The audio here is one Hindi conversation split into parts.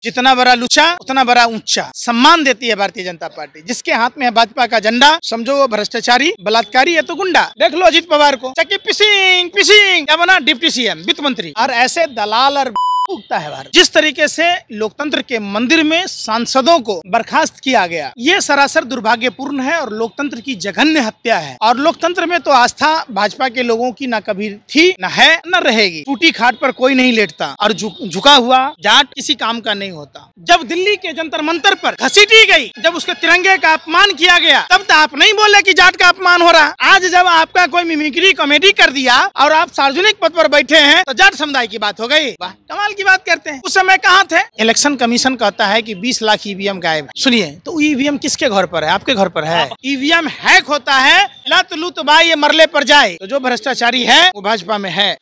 जितना बड़ा लुचा उतना बड़ा ऊंचा सम्मान देती है भारतीय जनता पार्टी। जिसके हाथ में है भाजपा का झंडा, समझो वो भ्रष्टाचारी, बलात्कारी है तो गुंडा। देख लो अजीत पवार को, चक्की पिसिंग पिसिंग क्या बना, डिप्टी सीएम, वित्त मंत्री। और ऐसे दलाल और उगता है भारत। जिस तरीके से लोकतंत्र के मंदिर में सांसदों को बर्खास्त किया गया, ये सरासर दुर्भाग्यपूर्ण है और लोकतंत्र की जघन्य हत्या है। और लोकतंत्र में तो आस्था भाजपा के लोगों की न कभी थी, न है, न रहेगी। टूटी खाट पर कोई नहीं लेटता और झुका हुआ जाट किसी काम का नहीं होता। जब दिल्ली के जंतर मंतर पर घसीटी गई, जब उसके तिरंगे का अपमान किया गया, तब तो आप नहीं बोले कि जाट का अपमान हो रहा। आज जब आपका कोई मिमिक्री कॉमेडी कर दिया और आप सार्वजनिक पद पर बैठे हैं तो जाट समुदाय की बात हो गई। वाह, कमाल की बात करते हैं। उस समय कहाँ थे? इलेक्शन कमीशन कहता है कि 20 लाख ईवीएम गायब है। सुनिए, तो ईवीएम किसके घर पर है? आपके घर पर है। ईवीएम हैक होता है, लत लुत भाई ये मरले पर जाए। तो जो भ्रष्टाचारी है वो भाजपा में है।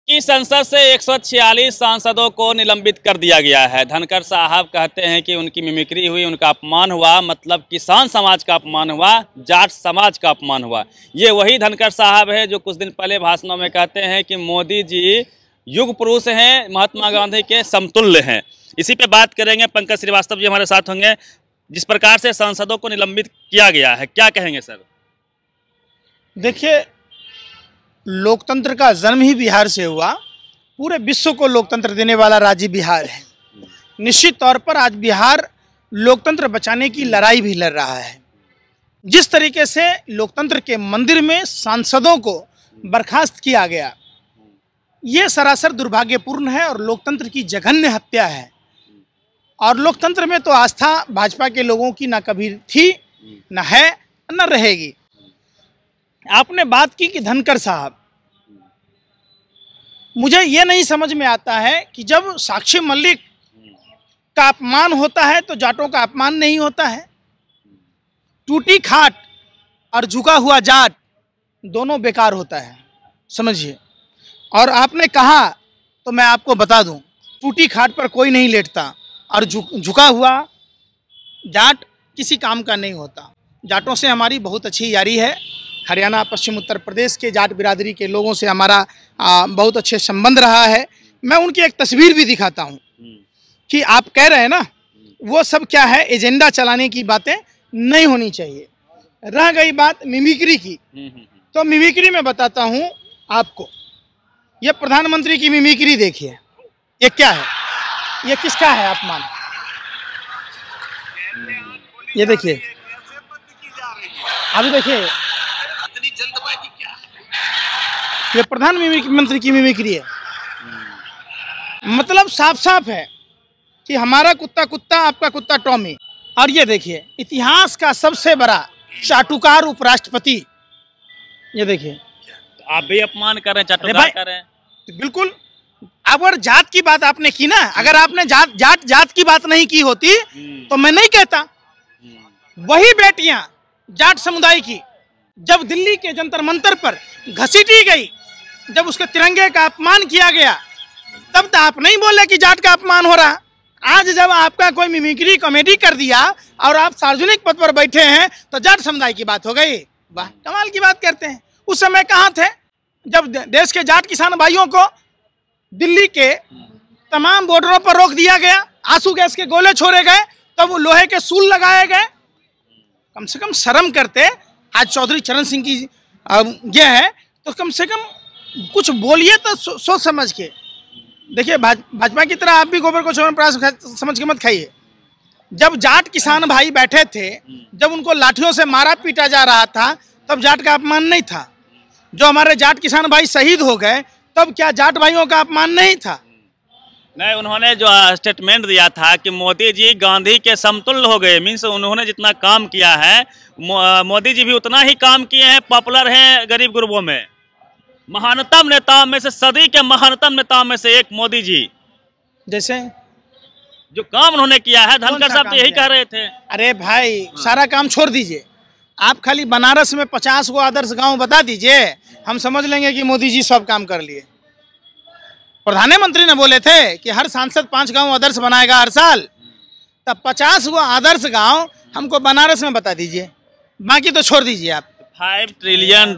की संसद से 146 सांसदों को निलंबित कर दिया गया है। धनखड़ साहब कहते हैं कि उनकी मिमिक्री हुई, उनका अपमान हुआ, मतलब किसान समाज का अपमान हुआ, जाट समाज का अपमान हुआ। ये वही धनखड़ साहब है जो कुछ दिन पहले भाषणों में कहते हैं कि मोदी जी युग पुरुष हैं, महात्मा गांधी के समतुल्य हैं। इसी पे बात करेंगे। पंकज श्रीवास्तव जी हमारे साथ होंगे। जिस प्रकार से सांसदों को निलंबित किया गया है, क्या कहेंगे सर? देखिए, लोकतंत्र का जन्म ही बिहार से हुआ। पूरे विश्व को लोकतंत्र देने वाला राज्य बिहार है। निश्चित तौर पर आज बिहार लोकतंत्र बचाने की लड़ाई भी लड़ रहा है। जिस तरीके से लोकतंत्र के मंदिर में सांसदों को बर्खास्त किया गया, ये सरासर दुर्भाग्यपूर्ण है और लोकतंत्र की जघन्य हत्या है। और लोकतंत्र में तो आस्था भाजपा के लोगों की न कभी थी, न है, न रहेगी। आपने बात की कि धनखड़ साहब, मुझे ये नहीं समझ में आता है कि जब साक्षी मलिक का अपमान होता है तो जाटों का अपमान नहीं होता है। टूटी खाट और झुका हुआ जाट दोनों बेकार होता है, समझिए। और आपने कहा तो मैं आपको बता दूं, टूटी खाट पर कोई नहीं लेटता और झुका हुआ जाट किसी काम का नहीं होता। जाटों से हमारी बहुत अच्छी यारी है। हरियाणा, पश्चिम उत्तर प्रदेश के जाट बिरादरी के लोगों से हमारा बहुत अच्छे संबंध रहा है। मैं उनकी एक तस्वीर भी दिखाता हूं कि आप कह रहे हैं ना, वो सब क्या है, एजेंडा चलाने की बातें नहीं होनी चाहिए। रह गई बात मिमिक्री की, तो मिमिक्री में बताता हूं आपको। ये प्रधानमंत्री की मिमिक्री देखिए, ये क्या है, ये किसका है अपमान? ये देखिए, अभी देखिए, ये प्रधानमंत्री की मिमिक्री है। मतलब साफ साफ है कि हमारा कुत्ता कुत्ता, आपका कुत्ता टॉमी। और ये देखिए, इतिहास का सबसे बड़ा चाटुकार उपराष्ट्रपति, ये देखिए। आप भी अपमान कर रहे हैं, चाटुकार कर रहे हैं। बिल्कुल। अगर जात की बात आपने की ना, अगर आपने जात की बात नहीं की होती तो मैं नहीं कहता। वही बेटियां जाट समुदाय की जब दिल्ली के जंतर मंतर पर घसीटी गई, जब उसके तिरंगे का अपमान किया गया, तब तो आप नहीं बोले कि जाट का अपमान हो रहा। आज जब आपका कोई मिमिक्री कॉमेडी कर दिया और आप सार्वजनिक पद पर बैठे हैं तो जाट समुदाय की बात हो गई। वाह, कमाल की बात करते हैं। उस समय कहाँ थे जब देश के जाट किसान भाइयों को दिल्ली के तमाम बॉर्डरों पर रोक दिया गया, आंसू गैस के गोले छोड़े गए, तब वो लोहे के सूल लगाए गए? कम से कम शर्म करते। आज चौधरी चरण सिंह की ये है तो कम से कम कुछ बोलिए तो सोच समझ के। देखिए, भाजपा की तरह आप भी गोबर को समझ के मत खाइए। जब जाट किसान भाई बैठे थे, जब उनको लाठियों से मारा पीटा जा रहा था, तब जाट का अपमान नहीं था। जो हमारे जाट किसान भाई शहीद हो गए, तब क्या जाट भाइयों का अपमान नहीं था? नहीं, उन्होंने जो स्टेटमेंट दिया था कि मोदी जी गांधी के समतुल्य हो गए, मीन्स उन्होंने जितना काम किया है मोदी जी भी उतना ही काम किए हैं, पॉपुलर हैं गरीब गुरबों में। महानतम नेताओं में से, सदी के महानतम नेताओं में से एक मोदी जी। जैसे जो काम उन्होंने किया है, धनखड़ साहब तो यही कह रहे थे। अरे भाई, सारा काम छोड़ दीजिए, आप खाली बनारस में 50 गो आदर्श गांव बता दीजिए, हम समझ लेंगे कि मोदी जी सब काम कर लिए। प्रधानमंत्री ने बोले थे कि हर सांसद 5 गांव आदर्श बनाएगा हर साल, तब 50 गो आदर्श गांव हमको बनारस में बता दीजिए, बाकी तो छोड़ दीजिए आप। $5 ट्रिलियन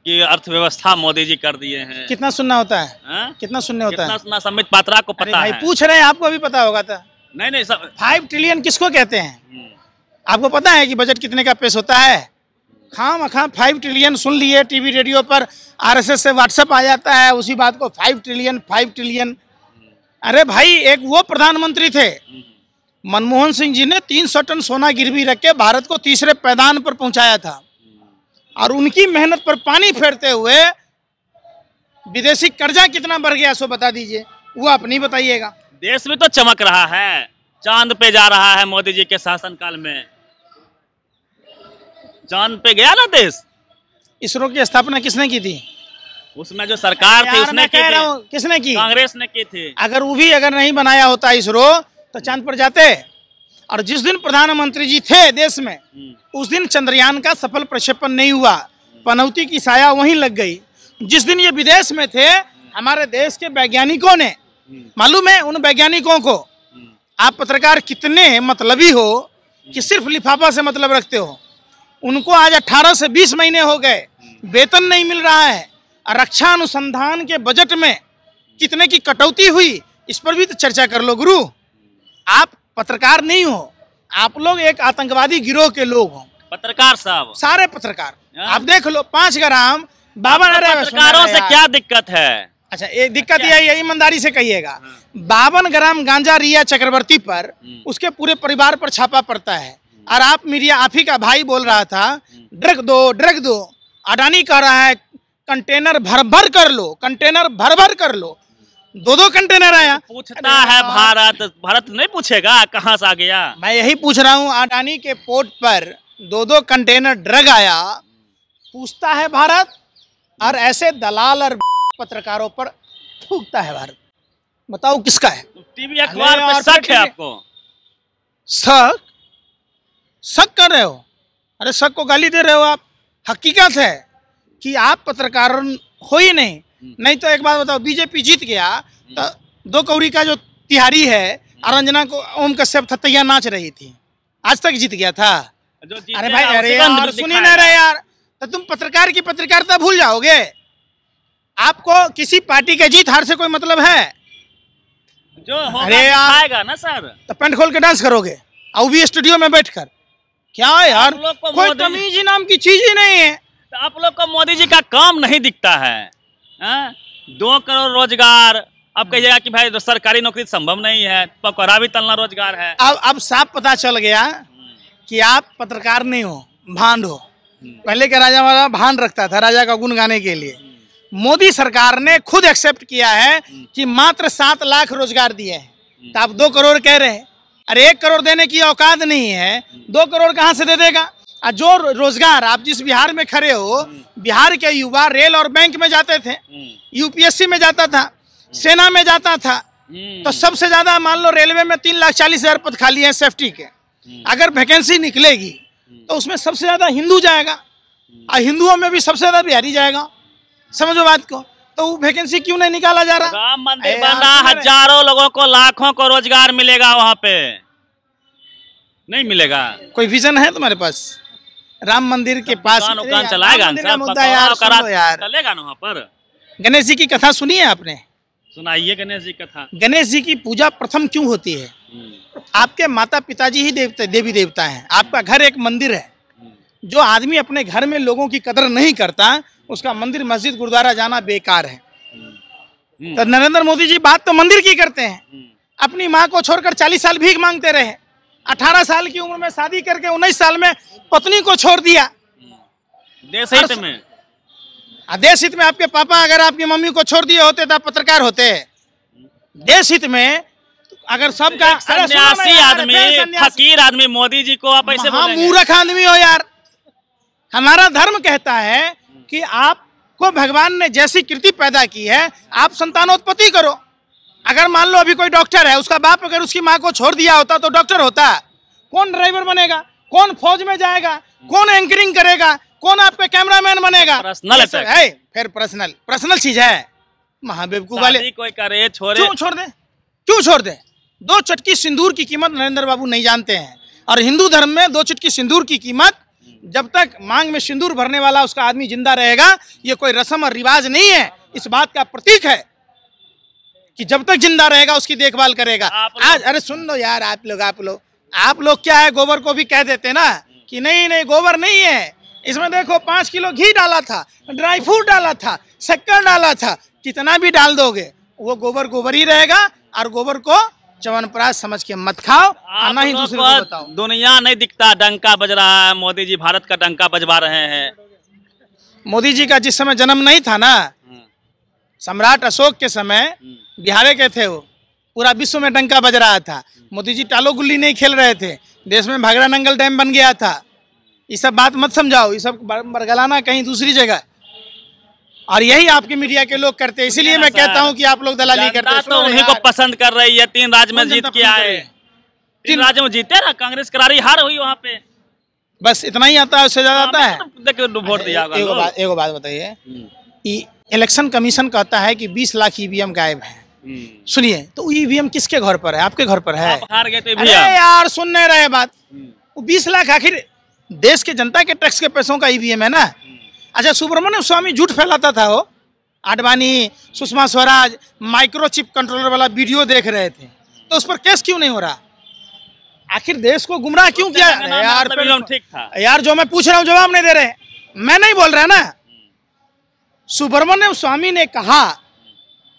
कि अर्थव्यवस्था मोदी जी कर दिए हैं। कितना सुनना होता है? हाँ? कितना सुनने होता कितना है? सुना, संबित पात्रा को अरे पता भाई है। पूछ रहे हैं, आपको भी पता होगा था। नहीं सब 5 ट्रिलियन किसको कहते हैं? आपको पता है कि बजट कितने का पेश होता है? खामखा 5 ट्रिलियन सुन लिए, टीवी रेडियो पर आरएसएस से व्हाट्सएप आ जाता है उसी बात को, 5 ट्रिलियन 5 ट्रिलियन। अरे भाई, एक वो प्रधानमंत्री थे मनमोहन सिंह जी ने 300 टन सोना गिरवी रख के भारत को तीसरे पैदान पर पहुंचाया था, और उनकी मेहनत पर पानी फेरते हुए विदेशी कर्जा कितना बढ़ गया सो बता दीजिए, वो आप नहीं बताइएगा। देश में तो चमक रहा है, चांद पे जा रहा है मोदी जी के शासनकाल में। चांद पे गया ना देश। इसरो की स्थापना किसने की थी? उसमें जो सरकार थी उसने की थी। किसने की? कांग्रेस ने की थी। अगर वो भी अगर नहीं बनाया होता इसरो तो चांद पर जाते। और जिस दिन प्रधानमंत्री जी थे देश में, उस दिन चंद्रयान का सफल प्रक्षेपण नहीं हुआ, पनौती की साया वहीं लग गई। जिस दिन ये विदेश में थे, हमारे देश के वैज्ञानिकों ने, मालूम है उन वैज्ञानिकों को, आप पत्रकार कितने मतलबी हो कि सिर्फ लिफाफा से मतलब रखते हो, उनको आज 18 से 20 महीने हो गए, वेतन नहीं मिल रहा है। रक्षा अनुसंधान के बजट में कितने की कटौती हुई, इस पर भी तो चर्चा कर लो गुरु। आप पत्रकार नहीं हो, आप लोग एक आतंकवादी गिरोह के लोग हो। पत्रकार साहब, सारे पत्रकार आप देख लो, 5 ग्राम बाबा। पत्रकारों से क्या दिक्कत है? अच्छा, एक दिक्कत यही है, ईमानदारी से कहिएगा। 52 ग्राम गांजा रिया चक्रवर्ती पर, उसके पूरे परिवार पर छापा पड़ता है, और आप मीडिया, आप ही का भाई बोल रहा था ड्रग दो। अडानी कह रहा है कंटेनर भर भर कर लो, कंटेनर भर भर कर लो। 2 कंटेनर आया। पूछता है भारत नहीं पूछेगा कहाँ से आ गया? मैं यही पूछ रहा हूँ, अडानी के पोर्ट पर 2 कंटेनर ड्रग आया, पूछता है भारत, और ऐसे दलाल और पत्रकारों पर थूकता है भारत। बताओ किसका है? टीवी अखबार पे शक है आपको? शक कर रहे हो? अरे शक को गाली दे रहे हो आप। हकीकत है कि आप पत्रकार हो ही नहीं तो एक बात बताओ, बीजेपी जीत गया तो 2 कौड़ी का जो तिहारी है, अरंजना को ओम कश्यप थतैया नाच रही थी, आज तक जीत गया था। अरे भाई, अरे यार सुन ही नहीं रहे यार, तो तुम पत्रकार की पत्रकारिता भूल जाओगे। आपको किसी पार्टी के जीत हार से कोई मतलब है? जो अरे आएगा ना सर, तो पेंट खोल के डांस करोगे, और भी स्टूडियो में बैठकर? क्या यार, कोई तमीज नाम की चीज ही नहीं है। तो आप लोग को मोदी जी का काम नहीं दिखता है? 2 करोड़ रोजगार, अब कहिएगा कि भाई सरकारी नौकरी संभव नहीं है, पकौड़ा भी तलना रोजगार है। अब साफ पता चल गया कि आप पत्रकार नहीं हो, भांड हो। पहले के राजा वाला भांड रखता था राजा का गुण गाने के लिए। मोदी सरकार ने खुद एक्सेप्ट किया है कि मात्र 7 लाख रोजगार दिए हैं, तो आप 2 करोड़ कह रहे हैं। अरे 1 करोड़ देने की औकात नहीं है, 2 करोड़ कहाँ से दे देगा? और जो रोजगार, आप जिस बिहार में खड़े हो, बिहार के युवा रेल और बैंक में जाते थे, यूपीएससी में जाता था, सेना में जाता था, तो सबसे ज्यादा मान लो रेलवे में 3,40,000 पद खाली हैं सेफ्टी के। अगर वैकेंसी निकलेगी तो उसमें सबसे ज्यादा हिंदू जाएगा, और हिंदुओं में भी सबसे ज्यादा बिहारी जाएगा। समझो बात को। तो वो वैकेंसी क्यों नहीं निकाला जा रहा? राम मंदिर बना, हजारों लोगों को, लाखों को रोजगार मिलेगा वहाँ पे, नहीं मिलेगा? कोई विजन है तुम्हारे पास? राम मंदिर के पास दुकान चलाएगा मुद्दा यार, चलेगा ना वहाँ पर? गणेश जी की कथा सुनी है आपने? सुनाइए गणेश जी कथा। गणेश जी की पूजा प्रथम क्यों होती है? आपके माता पिताजी ही देवी देवता हैं, आपका घर एक मंदिर है। जो आदमी अपने घर में लोगों की कदर नहीं करता, उसका मंदिर मस्जिद गुरुद्वारा जाना बेकार है। तो नरेंद्र मोदी जी बात तो मंदिर की करते हैं, अपनी माँ को छोड़कर 40 साल भीख मांगते रहे, 18 साल की उम्र में शादी करके 19 साल में पत्नी को छोड़ दिया। देश हित में, देश हित में आपके पापा अगर आपकी मम्मी को छोड़ दिए होते तो आप पत्रकार होते। देश हित में अगर सबका सन्यासी आदमी, फकीर आदमी मोदी जी को आप ऐसे बोलेंगे? मूर्ख आदमी हो यार। हमारा धर्म कहता है कि आपको भगवान ने जैसी कृति पैदा की है, आप संतानोत्पत्ति करो। अगर मान लो अभी कोई डॉक्टर है, उसका बाप अगर उसकी माँ को छोड़ दिया होता तो डॉक्टर होता। कौन ड्राइवर बनेगा? कौन फौज में जाएगा? कौन एंकरिंग करेगा? कौन आपका कैमरामैन बनेगा? पर्सनल है, फिर पर्सनल चीज है। महाबेवकूफ वाले कोई करे छोड़ दे, क्यों छोड़ दे? 2 चुटकी सिंदूर की कीमत नरेंद्र बाबू नहीं जानते हैं, और हिंदू धर्म में 2 चुटकी सिंदूर की कीमत जब तक मांग में सिंदूर भरने वाला उसका आदमी जिंदा रहेगा, ये कोई रस्म और रिवाज नहीं है, इस बात का प्रतीक है कि जब तक जिंदा रहेगा उसकी देखभाल करेगा। आज अरे सुन लो यार, आप लोग क्या है, गोबर को भी कह देते ना कि नहीं गोबर नहीं है, इसमें देखो 5 किलो घी डाला था, ड्राई फ्रूट डाला था, शक्कर डाला था, कितना भी डाल दोगे वो गोबर ही रहेगा। और गोबर को च्यवनप्राश समझ के मत खाओ, ना ही दूसरे को बताओ। दुनिया नहीं दिखता, डंका बज रहा है, मोदी जी भारत का डंका बजवा रहे हैं। मोदी जी का जिस समय जन्म नहीं था ना, सम्राट अशोक के समय बिहार के थे, वो पूरा विश्व में डंका बज रहा था। मोदी जी टालो गुल्ली नहीं खेल रहे थे, देश में भागड़ा नंगल डैम बन गया था। ये सब बात मत समझाओ, ये सब बरगलाना कहीं दूसरी जगह, और यही आपके मीडिया के लोग करते हैं। इसीलिए मैं कहता हूं कि आप लोग दलाली करते हैं। तो उन्हीं को पसंद कर रही है, 3 राज्य में जीत के आए, 3 राज्य में जीते ना, कांग्रेस करारी हार हुई वहाँ पे, बस इतना ही आता है, उससे ज्यादा आता है? देखो वोट दिया। एक बात बताइए, इलेक्शन कमीशन कहता है कि 20 लाख ईवीएम गायब है। सुनिए, तो ईवीएम किसके घर पर है? आपके घर पर है? हार गए तो अरे यार सुन नहीं रहे बात, 20 लाख आखिर देश के जनता के टैक्स के पैसों का ईवीएम है ना। अच्छा, सुब्रमण्यम स्वामी झूठ फैलाता था, वो आडवाणी, सुषमा स्वराज माइक्रोचिप कंट्रोलर वाला वीडियो देख रहे थे, तो उस पर केस क्यों नहीं हो रहा? आखिर देश को गुमराह क्यों किया यार? ठीक था यार, जो मैं पूछ रहा हूँ जवाब नहीं दे रहे, मैं नहीं बोल रहा ना। सुब्रमण्यम स्वामी ने कहा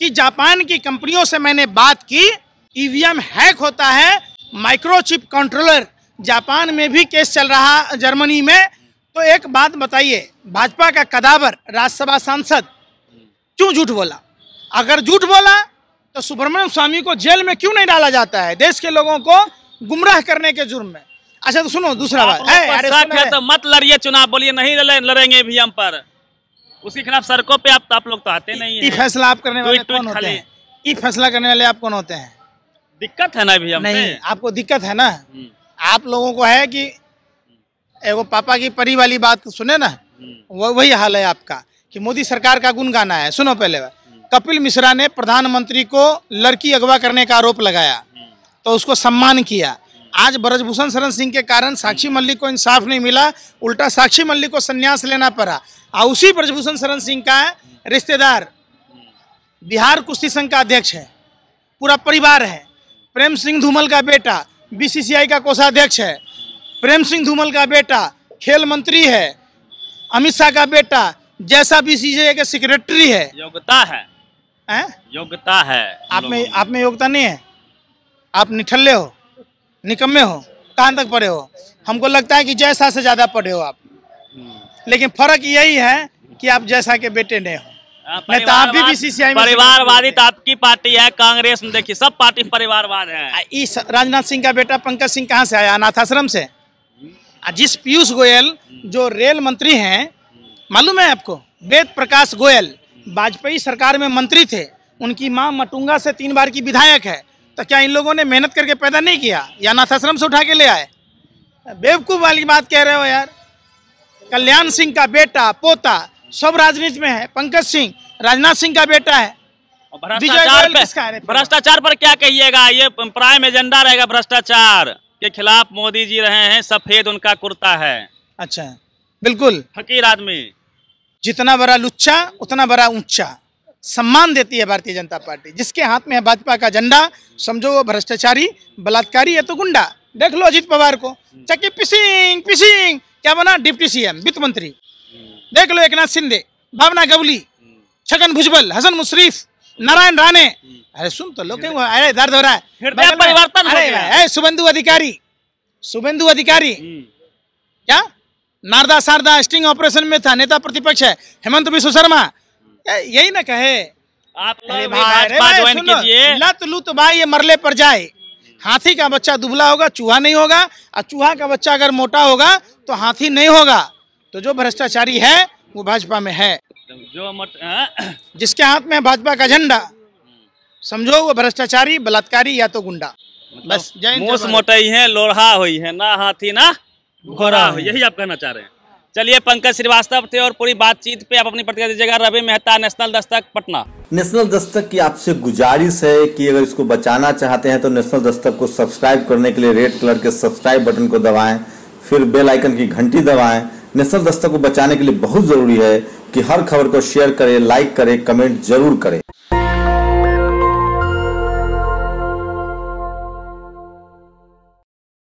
कि जापान की कंपनियों से मैंने बात की, ईवीएम हैक होता है, माइक्रोचिप कंट्रोलर जापान में भी केस चल रहा, जर्मनी में। तो एक बात बताइए, भाजपा का कदावर राज्यसभा सांसद क्यों झूठ बोला? अगर झूठ बोला तो सुब्रमण्यम स्वामी को जेल में क्यों नहीं डाला जाता है, देश के लोगों को गुमराह करने के जुर्म में? अच्छा तो सुनो, दूसरा बात, तो मत लड़िए चुनाव, बोलिए नहीं लड़ेंगे भी हम पर, उसके खिलाफ सड़कों पे आप लोग तो आते नहीं है। फैसला आप करने वाले कौन होते हैं? ई फैसला करने वाले आप कौन होते हैं? दिक्कत है ना भी हम नहीं, आपको दिक्कत है ना, आप लोगों को है कि एगो पापा की परी वाली बात सुने ना, वही हाल है आपका कि मोदी सरकार का गुण गाना है। सुनो, पहले कपिल मिश्रा ने प्रधानमंत्री को लड़की अगवा करने का आरोप लगाया, तो उसको सम्मान किया। आज ब्रजभूषण शरण सिंह के कारण साक्षी मल्लिक को इंसाफ नहीं मिला, उल्टा साक्षी मल्लिक को संन्यास लेना पड़ा। और उसी ब्रजभूषण शरण सिंह का रिश्तेदार बिहार कुश्ती संघ का अध्यक्ष है, पूरा परिवार है। प्रेम सिंह धूमल का बेटा बीसीसीआई का कोषाध्यक्ष है, प्रेम सिंह धूमल का बेटा खेल मंत्री है, अमित शाह का बेटा जैसा बीसीसीआई के सेक्रेटरी है। योग्यता है, योग्यता है। आप में योग्यता नहीं है, आप निठल्ले हो, निकम्मे हो, कहाँ तक पढ़े हो? हमको लगता है कि जैसा से ज्यादा पढ़े हो आप, लेकिन फर्क यही है कि आप जैसा के बेटे नहीं हो। नहीं तो आप भी बीसीसीआई में परिवारवादी तो आपकी पार्टी है, कांग्रेस में देखिए सब पार्टी परिवारवाद है। इस राजनाथ सिंह का बेटा पंकज सिंह कहाँ से आया? अनाथ आश्रम से। जिस पीयूष गोयल जो रेल मंत्री हैं, मालूम है आपको, वेद प्रकाश गोयल वाजपेयी सरकार में मंत्री थे, उनकी माँ मटुंगा से 3 बार की विधायक है। तो क्या इन लोगों ने मेहनत करके पैदा नहीं किया या अनाथ आश्रम से उठा के ले आए? बेवकूफ वाली बात कह रहे हो यार। कल्याण सिंह का बेटा पोता सब राजनीति में है, पंकज सिंह राजनाथ सिंह का बेटा है। भ्रष्टाचार पर क्या कहिएगा? ये प्राइम एजेंडा रहेगा भ्रष्टाचार के खिलाफ। मोदी जी रहे हैं, सफेद उनका कुर्ता है। अच्छा, बिल्कुल फकीर आदमी, जितना बड़ा लुच्चा उतना बड़ा ऊंचा सम्मान देती है भारतीय जनता पार्टी। जिसके हाथ में है भाजपा का झंडा, समझो वो भ्रष्टाचारी, बलात्कारी है तो गुंडा। देख लो अजीत पवार को, चक्की पिसिंग क्या बना? डिप्टी सीएम, वित्त मंत्री। देख लो एकनाथ शिंदे, भावना गवली, छगन भुजबल, हसन मुशरीफ, नारायण राणे। अरे सुन तो लोग, अरे दर्द हो रहा है, परिवर्तन। अरे शुभेंदु अधिकारी क्या नारदा शारदा स्टिंग ऑपरेशन में था, नेता प्रतिपक्ष है। हेमंत बिश्व शर्मा, यही ना कहे आप लत लुत भाई ये मरले पर जाए। हाथी का बच्चा दुबला होगा, चूहा नहीं होगा, और चूहा का बच्चा अगर मोटा होगा तो हाथी नहीं होगा। तो जो भ्रष्टाचारी है वो भाजपा में है, जिसके हाथ में भाजपा का झंडा, समझो वो भ्रष्टाचारी, बलात्कारी या तो गुंडा। बस मोस मोटाई है, लोढ़ा हुई है, ना हाथी ना घोड़ा हो, यही आप कहना चाह रहे हैं। चलिए, पंकज श्रीवास्तव थे और पूरी बातचीत पे आप अपनी प्रतिक्रिया दीजिएगा। रवि मेहता, नेशनल दस्तक, पटना। नेशनल दस्तक की आपसे गुजारिश है कि अगर इसको बचाना चाहते हैं तो नेशनल दस्तक को सब्सक्राइब करने के लिए रेड कलर के सब्सक्राइब बटन को दबाएं, फिर बेल आइकन की घंटी दबाएं। नेशनल दस्तक को बचाने के लिए बहुत जरूरी है कि हर खबर को शेयर करें, लाइक करें, कमेंट जरूर करें।